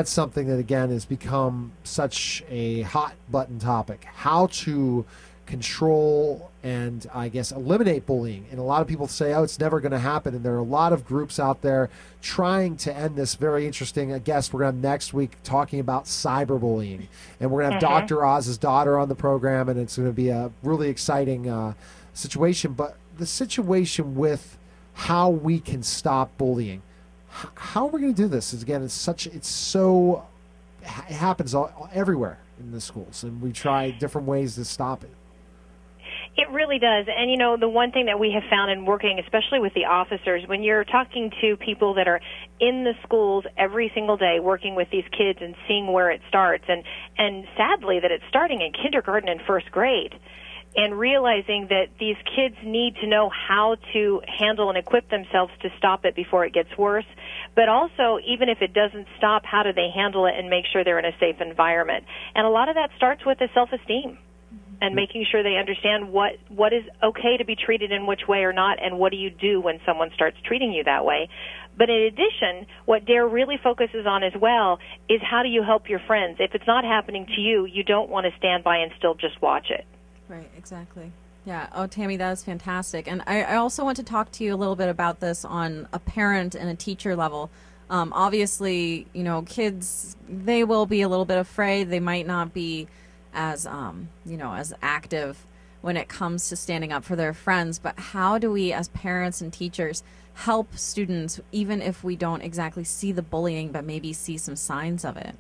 something that again has become such a hot button topic. How to control and I guess eliminate bullying. And a lot of people say, oh, it's never going to happen. And there are a lot of groups out there trying to end this. Very interesting guest we're going to have next week talking about cyberbullying. And we're going to have Dr. Oz's daughter on the program, and it's going to be a really exciting situation. But the situation with how we can stop bullying. How are we going to do this? It happens everywhere in the schools, and we try different ways to stop it. It really does. And, you know, the one thing that we have found in working, especially with the officers, when you're talking to people that are in the schools every single day working with these kids and seeing where it starts, and sadly that it's starting in kindergarten and first grade, and realizing that these kids need to know how to handle and equip themselves to stop it before it gets worse. But also, even if it doesn't stop, how do they handle it and make sure they're in a safe environment? And a lot of that starts with the self-esteem and making sure they understand what is okay to be treated in which way or not, and what do you do when someone starts treating you that way. But in addition, what DARE really focuses on as well is how do you help your friends. If it's not happening to you, you don't want to stand by and still just watch it. Right, exactly. Yeah. Oh, Tammy, that is fantastic. And I also want to talk to you a little bit about this on a parent and a teacher level. Obviously, you know, kids, they will be a little bit afraid. They might not be as, you know, as active when it comes to standing up for their friends. But how do we, as parents and teachers, help students, even if we don't exactly see the bullying, but maybe see some signs of it?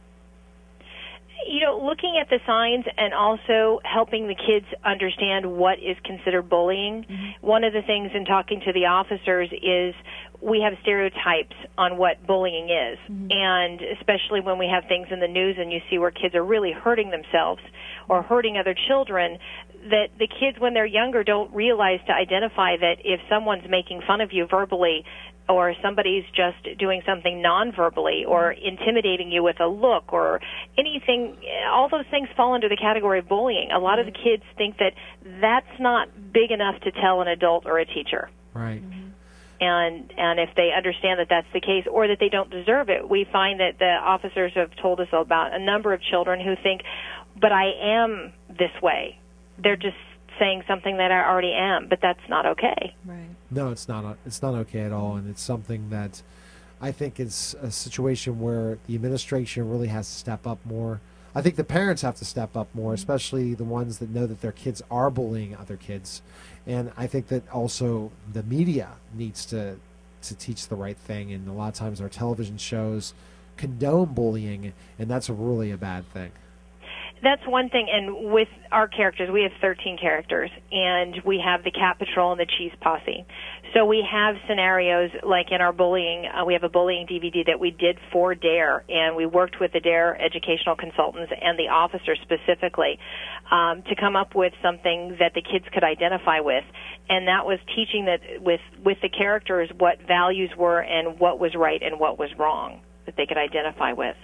You know, looking at the signs and also helping the kids understand what is considered bullying. Mm-hmm. One of the things in talking to the officers is we have stereotypes on what bullying is. Mm-hmm. And especially when we have things in the news and you see where kids are really hurting themselves or hurting other children, that the kids when they're younger don't realize to identify that if someone's making fun of you verbally, or somebody's just doing something non-verbally or intimidating you with a look or anything, all those things fall under the category of bullying. A lot of the kids think that that's not big enough to tell an adult or a teacher. Right. And if they understand that that's the case or that they don't deserve it, we find that the officers have told us about a number of children who think, but I am this way. They're just saying something that I already am, but that's not okay. Right. No, it's not. It's not okay at all, and it's something that I think is a situation where the administration really has to step up more. I think the parents have to step up more, especially the ones that know that their kids are bullying other kids, and I think that also the media needs to teach the right thing. And a lot of times our television shows condone bullying, and that's really a bad thing. That's one thing, and with our characters, we have 13 characters, and we have the Cat Patrol and the Cheese Posse. So we have scenarios like in our bullying, we have a bullying DVD that we did for DARE, and we worked with the DARE educational consultants and the officers specifically to come up with something that the kids could identify with. And that was teaching that with the characters what values were and what was right and what was wrong that they could identify with.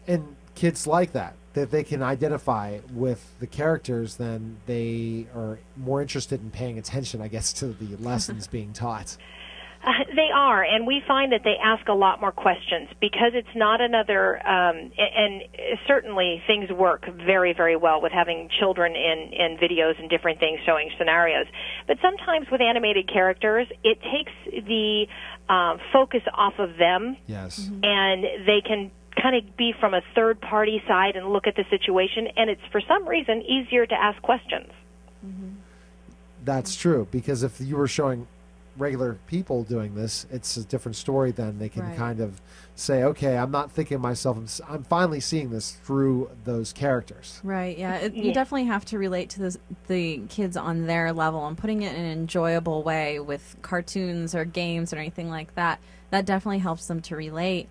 And kids like that they can identify with the characters, then they are more interested in paying attention, I guess, to the lessons being taught. They are, and we find that they ask a lot more questions because it's not another, and certainly things work very, very well with having children in videos and different things showing scenarios. But sometimes with animated characters, it takes the focus off of them, yes, and they can kind of be from a third-party side and look at the situation, and it's for some reason easier to ask questions. Mm-hmm. That's true, because if you were showing regular people doing this, it's a different story. Then they can kind of say, okay, I'm not thinking of myself, I'm finally seeing this through those characters. Right, yeah. You definitely have to relate to the kids on their level, and putting it in an enjoyable way with cartoons or games or anything like that. That definitely helps them to relate.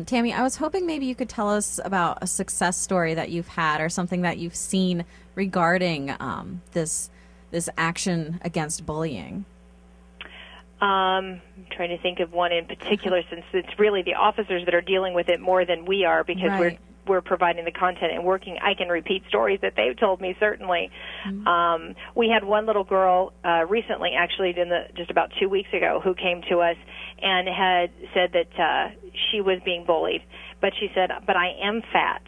Tammy, I was hoping maybe you could tell us about a success story that you've had or something that you've seen regarding this action against bullying. I'm trying to think of one in particular, since it's really the officers that are dealing with it more than we are, because we're providing the content and working. I can repeat stories that they've told me, certainly. Mm-hmm. We had one little girl recently, actually, just about 2 weeks ago, who came to us and had said that she was being bullied. But she said, but I am fat.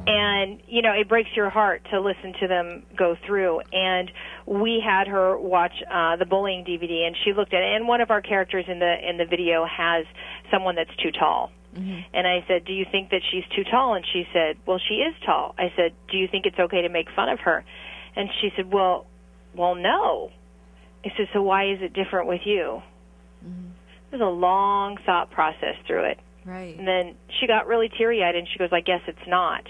And, you know, it breaks your heart to listen to them go through. And we had her watch the bullying DVD, and she looked at it. And one of our characters in the video has someone that's too tall. Mm-hmm. And I said, do you think that she's too tall? And she said, well, she is tall. I said, do you think it's okay to make fun of her? And she said, well, no. I said, so why is it different with you? Mm-hmm. There's a long thought process through it. Right. And then she got really teary-eyed, and she goes, I guess it's not.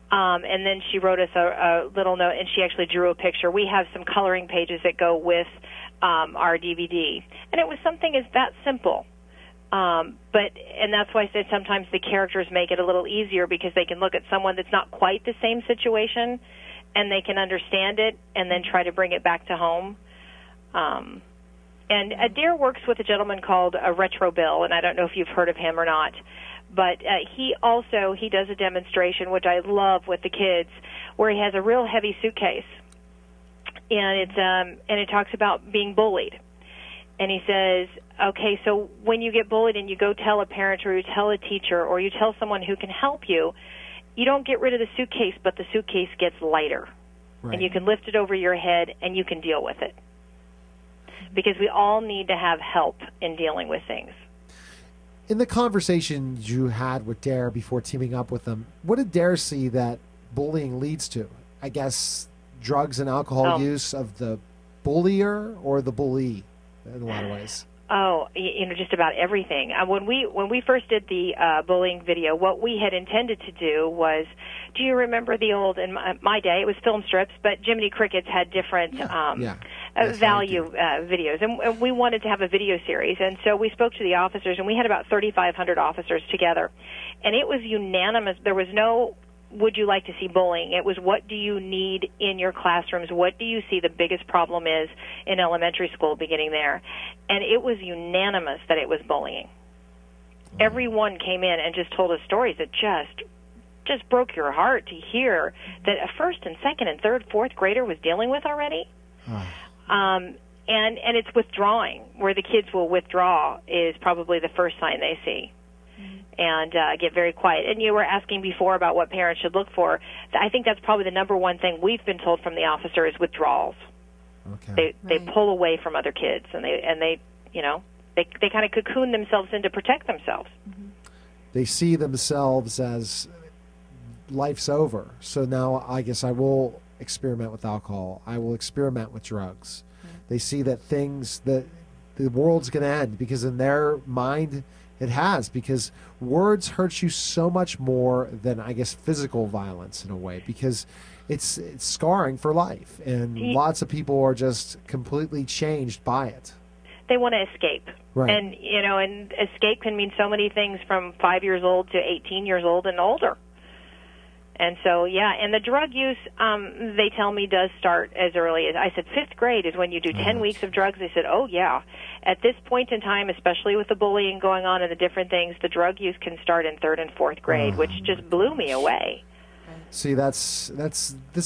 And then she wrote us a little note, and she actually drew a picture. We have some coloring pages that go with our DVD, and it was something as that simple. And that's why I said sometimes the characters make it a little easier because they can look at someone that's not quite the same situation, and they can understand it, and then try to bring it back to home. And Dare works with a gentleman called Retro Bill, and I don't know if you've heard of him or not. But he does a demonstration, which I love with the kids, where he has a real heavy suitcase, and it talks about being bullied. And he says, okay, so when you get bullied and you go tell a parent or you tell a teacher or you tell someone who can help you, you don't get rid of the suitcase, but the suitcase gets lighter, and you can lift it over your head and you can deal with it. Because we all need to have help in dealing with things. In the conversations you had with Dare before teaming up with them, what did Dare see that bullying leads to? I guess drugs and alcohol use of the bullier or the bully in a lot of ways. Oh, just about everything. When we first did the bullying video, what we had intended to do was, do you remember the old, in my day, it was film strips, but Jiminy Crickets had different value videos, and we wanted to have a video series, and so we spoke to the officers, and we had about 3,500 officers together, and it was unanimous. There was no, would you like to see bullying? It was, what do you need in your classrooms? What do you see the biggest problem is in elementary school beginning there? And it was unanimous that it was bullying. Everyone came in and just told us stories that just broke your heart to hear that a first and second and third, fourth grader was dealing with already. And it's withdrawing, where the kids will withdraw is probably the first sign they see. And get very quiet. And you were asking before about what parents should look for. I think that's probably the number one thing we've been told from the officer is withdrawals. Okay. They pull away from other kids, and they kind of cocoon themselves in to protect themselves. They see themselves as life's over. So now I guess I will experiment with alcohol. I will experiment with drugs. They see that the world's going to end because in their mind it has, because words hurt you so much more than, I guess, physical violence in a way, because it's scarring for life, and lots of people are just completely changed by it. They want to escape. Right. And, and escape can mean so many things from 5 years old to 18 years old and older. And so, and the drug use, they tell me, does start as early as, I said, 5th grade is when you do 10 weeks of drugs. They said, oh, yeah. At this point in time, especially with the bullying going on and the different things, the drug use can start in 3rd and 4th grade, which just blew me away. See, this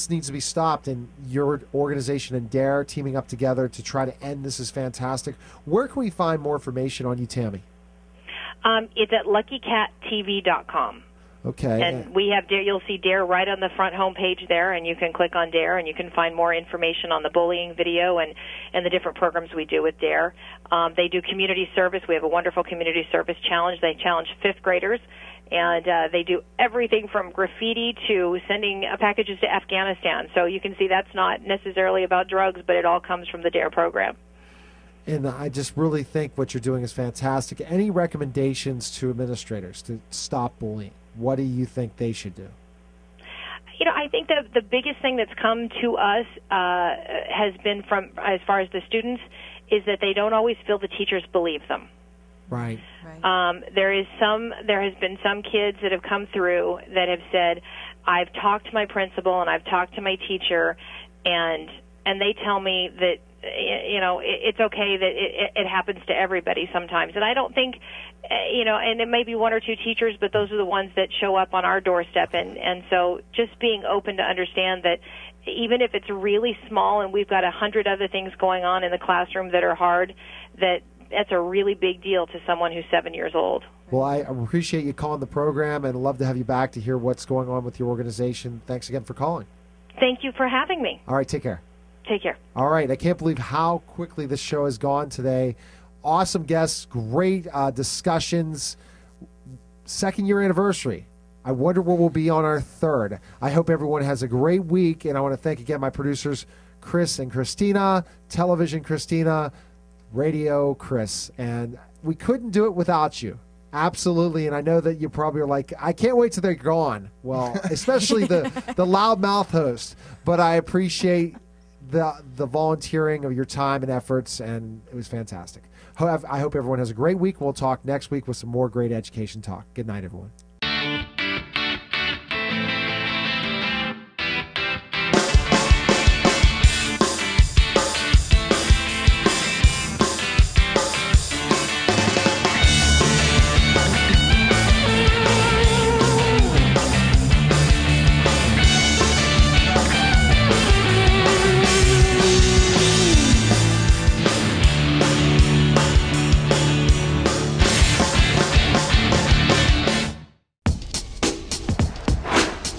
needs to be stopped, and your organization and Dare teaming up together to try to end this is fantastic. Where can we find more information on you, Tammy? It's at LuckyCatTV.com. Okay. And we have Dare. You'll see Dare right on the front home page there, and you can click on Dare, and you can find more information on the bullying video and the different programs we do with Dare. They do community service. We have a wonderful community service challenge. They challenge 5th graders, and they do everything from graffiti to sending packages to Afghanistan. So you can see that's not necessarily about drugs, but it all comes from the Dare program. And I just really think what you're doing is fantastic. Any recommendations to administrators to stop bullying? What do you think they should do? I think the biggest thing that's come to us has been from, as far as the students, is that they don't always feel the teachers believe them. Right. There has been some kids that have come through that have said, I've talked to my principal and I've talked to my teacher, and they tell me that it's okay, that it happens to everybody sometimes. And I don't think, and it may be one or two teachers, but those are the ones that show up on our doorstep. And so just being open to understand that even if it's really small and we've got 100 other things going on in the classroom that are hard, that's a really big deal to someone who's 7 years old. Well, I appreciate you calling the program and love to have you back to hear what's going on with your organization. Thanks again for calling. Thank you for having me. All right, take care. Take care. All right, I can't believe how quickly this show has gone today. Awesome guests, great discussions. 2nd year anniversary. I wonder where we'll be on our 3rd. I hope everyone has a great week, and I want to thank again my producers, Chris and Christina, television Christina, radio Chris. And we couldn't do it without you. Absolutely, and I know that you probably are like, I can't wait till they're gone. Well, especially the loudmouth host. But I appreciate the volunteering of your time and efforts, and it was fantastic. I hope everyone has a great week. We'll talk next week with some more great education talk. Good night, everyone.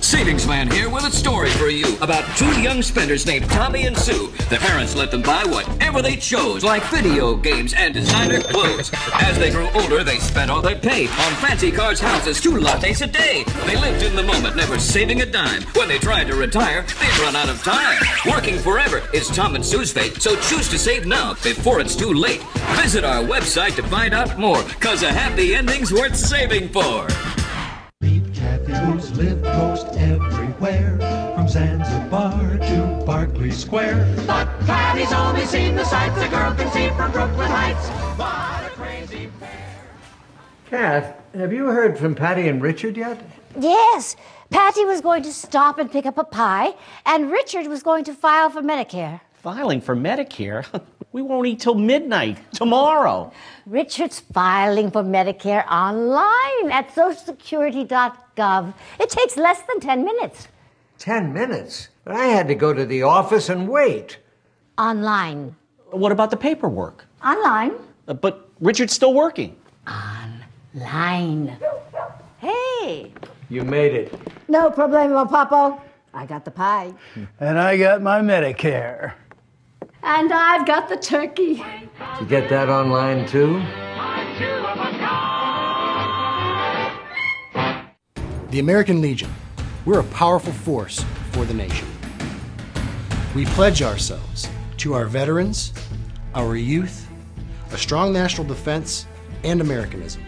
Savings Man here with a story for you about two young spenders named Tommy and Sue. Their parents let them buy whatever they chose, like video games and designer clothes. As they grew older, they spent all their pay on fancy cars, houses, 2 lattes a day. They lived in the moment, never saving a dime. When they tried to retire, they'd run out of time. Working forever is Tom and Sue's fate, so choose to save now before it's too late. Visit our website to find out more, 'cause a happy ending's worth saving for. Kathy, who's lived most everywhere, from Zanzibar to Berkeley Square. But Kathy's only seen the sights a girl can see from Brooklyn Heights. What a crazy pair. Kath, have you heard from Patty and Richard yet? Yes. Patty was going to stop and pick up a pie, and Richard was going to file for Medicare. Filing for Medicare? We won't eat till midnight tomorrow. Richard's filing for Medicare online at socialsecurity.gov. It takes less than 10 minutes. 10 minutes? But I had to go to the office and wait. Online. What about the paperwork? Online. But Richard's still working. Line. Hey. You made it. No problemo, Papo. I got the pie. And I got my Medicare. And I've got the turkey. You get that online too? The American Legion. We're a powerful force for the nation. We pledge ourselves to our veterans, our youth, a strong national defense, and Americanism.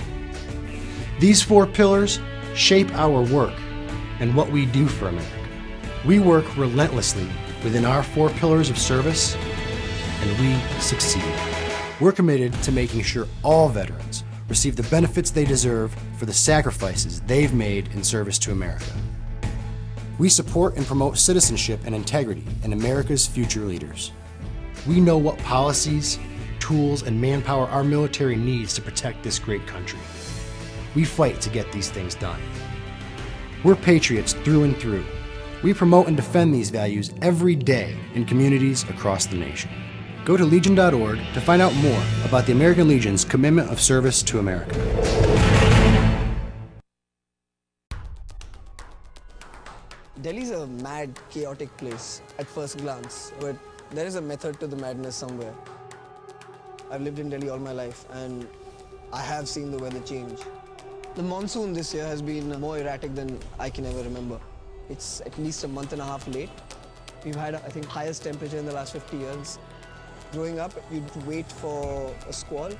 These 4 pillars shape our work and what we do for America. We work relentlessly within our 4 pillars of service, and we succeed. We're committed to making sure all veterans receive the benefits they deserve for the sacrifices they've made in service to America. We support and promote citizenship and integrity in America's future leaders. We know what policies, tools, and manpower our military needs to protect this great country. We fight to get these things done. We're patriots through and through. We promote and defend these values every day in communities across the nation. Go to legion.org to find out more about the American Legion's commitment of service to America. Delhi's a mad, chaotic place at first glance, but there is a method to the madness somewhere. I've lived in Delhi all my life, and I have seen the weather change. The monsoon this year has been more erratic than I can ever remember. It's at least a month and a half late. We've had, I think, highest temperature in the last 50 years. Growing up, you'd wait for a squall.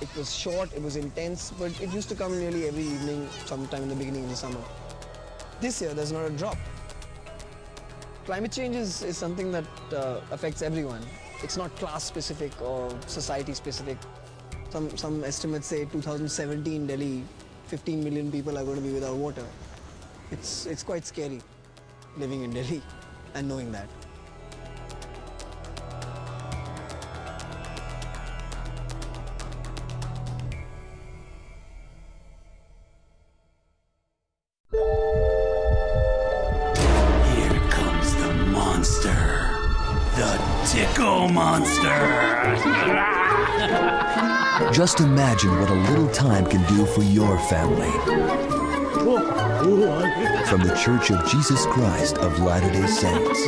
It was short, it was intense, but it used to come nearly every evening, sometime in the beginning of the summer. This year, there's not a drop. Climate change is something that affects everyone. It's not class-specific or society-specific. Some estimates say 2017 Delhi, 15 million people are going to be without water. It's quite scary living in Delhi and knowing that. Here comes the monster. The Tickle Monster. Just imagine what a little time can do for your family. From the Church of Jesus Christ of Latter-day Saints.